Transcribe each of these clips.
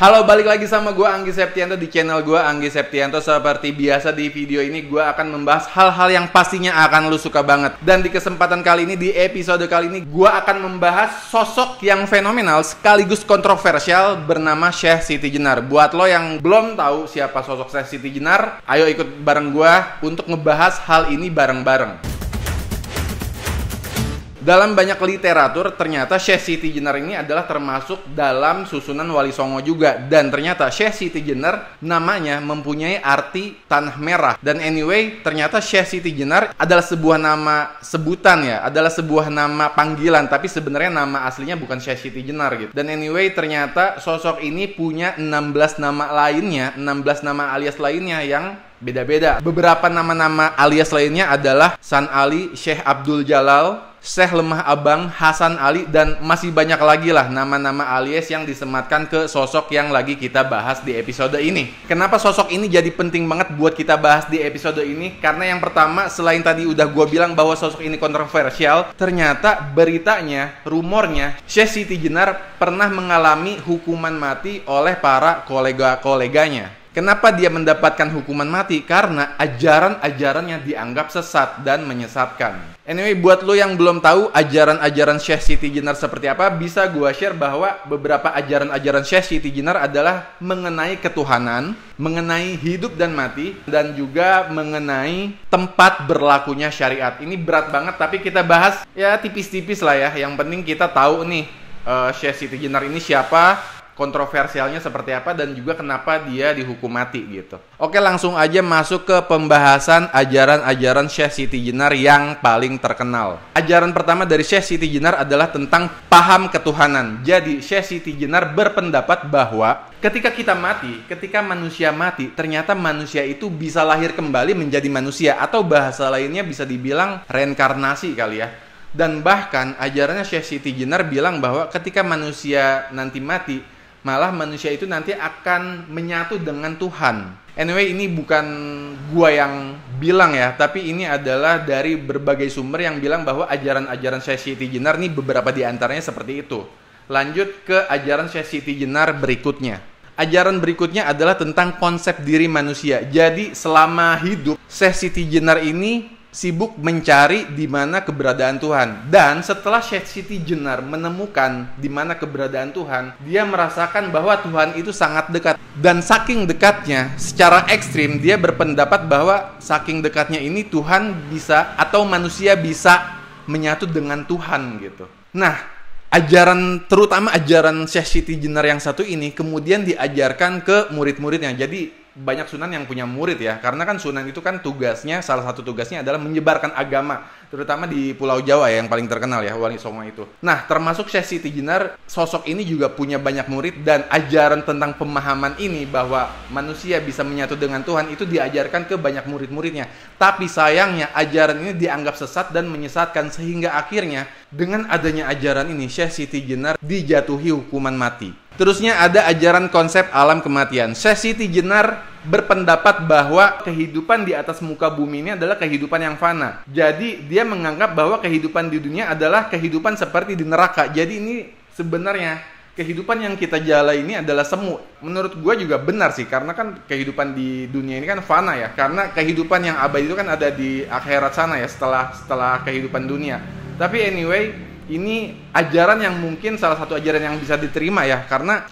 Halo, balik lagi sama gue Anggi Septianto di channel gue Anggi Septianto. Seperti biasa di video ini gue akan membahas hal-hal yang pastinya akan lu suka banget. Dan di kesempatan kali ini, di episode kali ini, gue akan membahas sosok yang fenomenal sekaligus kontroversial bernama Syekh Siti Jenar. Buat lo yang belum tahu siapa sosok Syekh Siti Jenar, ayo ikut bareng gue untuk ngebahas hal ini bareng-bareng. Dalam banyak literatur, ternyata Syekh Siti Jenar ini adalah termasuk dalam susunan Wali Songo juga. Dan ternyata Syekh Siti Jenar namanya mempunyai arti tanah merah. Dan anyway, ternyata Syekh Siti Jenar adalah sebuah nama sebutan ya, adalah sebuah nama panggilan. Tapi sebenarnya nama aslinya bukan Syekh Siti Jenar gitu. Dan anyway, ternyata sosok ini punya 16 nama lainnya, 16 nama alias lainnya yang beda-beda. Beberapa nama-nama alias lainnya adalah San Ali, Syekh Abdul Jalal, Syekh Lemah Abang, Hasan Ali, dan masih banyak lagi lah nama-nama alias yang disematkan ke sosok yang lagi kita bahas di episode ini. Kenapa sosok ini jadi penting banget buat kita bahas di episode ini? Karena yang pertama, selain tadi udah gue bilang bahwa sosok ini kontroversial, ternyata beritanya, rumornya, Syekh Siti Jenar pernah mengalami hukuman mati oleh para kolega-koleganya. Kenapa dia mendapatkan hukuman mati? Karena ajaran-ajarannya dianggap sesat dan menyesatkan. Anyway, buat lo yang belum tahu ajaran-ajaran Syekh Siti Jenar seperti apa, bisa gue share bahwa beberapa ajaran-ajaran Syekh Siti Jenar adalah mengenai ketuhanan, mengenai hidup dan mati, dan juga mengenai tempat berlakunya syariat. Ini berat banget, tapi kita bahas ya tipis-tipis lah ya. Yang penting kita tahu nih Syekh Siti Jenar ini siapa, kontroversialnya seperti apa, dan juga kenapa dia dihukum mati gitu. Oke, langsung aja masuk ke pembahasan ajaran-ajaran Syekh Siti Jenar yang paling terkenal. Ajaran pertama dari Syekh Siti Jenar adalah tentang paham ketuhanan. Jadi Syekh Siti Jenar berpendapat bahwa ketika kita mati, ketika manusia mati, ternyata manusia itu bisa lahir kembali menjadi manusia, atau bahasa lainnya bisa dibilang reinkarnasi kali ya. Dan bahkan ajarannya Syekh Siti Jenar bilang bahwa ketika manusia nanti mati, malah manusia itu nanti akan menyatu dengan Tuhan. Anyway, ini bukan gua yang bilang ya, tapi ini adalah dari berbagai sumber yang bilang bahwa ajaran-ajaran Syekh Siti Jenar ini beberapa di antaranya seperti itu. Lanjut ke ajaran Syekh Siti Jenar berikutnya. Ajaran berikutnya adalah tentang konsep diri manusia. Jadi selama hidup, Syekh Siti Jenar ini sibuk mencari di mana keberadaan Tuhan. Dan setelah Syekh Siti Jenar menemukan di mana keberadaan Tuhan, dia merasakan bahwa Tuhan itu sangat dekat. Dan saking dekatnya, secara ekstrim dia berpendapat bahwa saking dekatnya ini Tuhan bisa, atau manusia bisa menyatu dengan Tuhan gitu. Nah, terutama ajaran Syekh Siti Jenar yang satu ini kemudian diajarkan ke murid-muridnya. Jadi banyak sunan yang punya murid ya, karena kan sunan itu kan tugasnya, salah satu tugasnya adalah menyebarkan agama, terutama di Pulau Jawa ya, yang paling terkenal ya, Wali Songo itu. Nah, termasuk Syekh Siti Jenar, sosok ini juga punya banyak murid, dan ajaran tentang pemahaman ini bahwa manusia bisa menyatu dengan Tuhan itu diajarkan ke banyak murid-muridnya. Tapi sayangnya ajaran ini dianggap sesat dan menyesatkan, sehingga akhirnya dengan adanya ajaran ini Syekh Siti Jenar dijatuhi hukuman mati. Terusnya ada ajaran konsep alam kematian. Syekh Siti Jenar berpendapat bahwa kehidupan di atas muka bumi ini adalah kehidupan yang fana. Jadi dia menganggap bahwa kehidupan di dunia adalah kehidupan seperti di neraka. Jadi ini sebenarnya kehidupan yang kita jalani ini adalah semu. Menurut gue juga benar sih, karena kan kehidupan di dunia ini kan fana ya. Karena kehidupan yang abadi itu kan ada di akhirat sana ya, setelah kehidupan dunia. Tapi anyway, ini ajaran yang mungkin salah satu ajaran yang bisa diterima ya, karena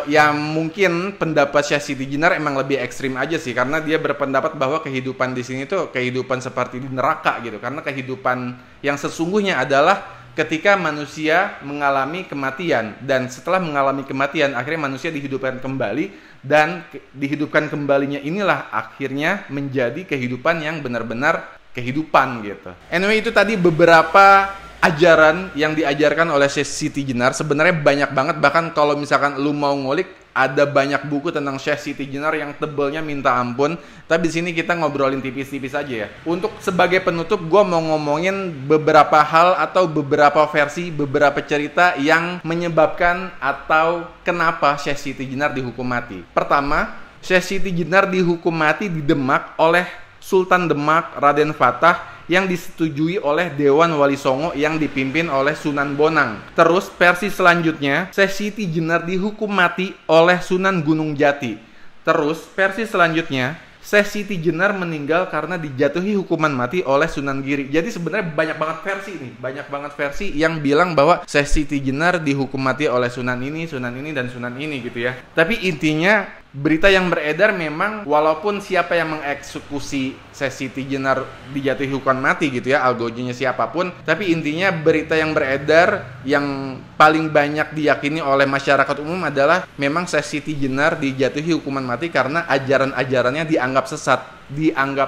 yang mungkin pendapat Syekh Siti Jenar emang lebih ekstrim aja sih, karena dia berpendapat bahwa kehidupan di sini tuh kehidupan seperti di neraka gitu, karena kehidupan yang sesungguhnya adalah ketika manusia mengalami kematian, dan setelah mengalami kematian akhirnya manusia dihidupkan kembali, dan dihidupkan kembalinya inilah akhirnya menjadi kehidupan yang benar-benar kehidupan gitu. Anyway, itu tadi beberapa ajaran yang diajarkan oleh Syekh Siti Jenar. Sebenarnya banyak banget, bahkan kalau misalkan lu mau ngulik, ada banyak buku tentang Syekh Siti Jenar yang tebelnya minta ampun. Tapi di sini kita ngobrolin tipis-tipis aja ya. Untuk sebagai penutup, gue mau ngomongin beberapa hal atau beberapa versi, beberapa cerita yang menyebabkan atau kenapa Syekh Siti Jenar dihukum mati. Pertama, Syekh Siti Jenar dihukum mati di Demak oleh Sultan Demak Raden Fatah yang disetujui oleh Dewan Wali Songo yang dipimpin oleh Sunan Bonang. Terus versi selanjutnya, Syekh Siti Jenar dihukum mati oleh Sunan Gunung Jati. Terus versi selanjutnya, Syekh Siti Jenar meninggal karena dijatuhi hukuman mati oleh Sunan Giri. Jadi sebenarnya banyak banget versi nih, banyak banget versi yang bilang bahwa Syekh Siti Jenar dihukum mati oleh Sunan ini, dan Sunan ini gitu ya. Tapi intinya berita yang beredar memang walaupun siapa yang mengeksekusi Syekh Siti Jenar dijatuhi hukuman mati gitu ya, algojonya siapapun, tapi intinya berita yang beredar yang paling banyak diyakini oleh masyarakat umum adalah memang Syekh Siti Jenar dijatuhi hukuman mati karena ajaran-ajarannya dianggap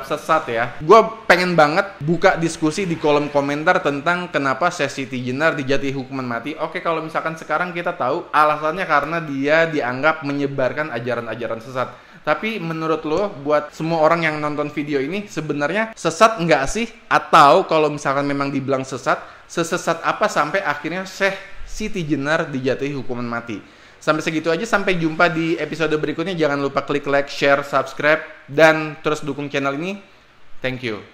sesat ya. Gue pengen banget buka diskusi di kolom komentar tentang kenapa Syekh Siti Jenar dijatuhi hukuman mati. Oke, kalau misalkan sekarang kita tahu alasannya karena dia dianggap menyebarkan ajaran-ajaran sesat. Tapi menurut lo, buat semua orang yang nonton video ini, sebenarnya sesat nggak sih? Atau kalau misalkan memang dibilang sesat, sesesat apa sampai akhirnya Syekh Siti Jenar dijatuhi hukuman mati? Sampai segitu aja, sampai jumpa di episode berikutnya. Jangan lupa klik like, share, subscribe, dan terus dukung channel ini. Thank you.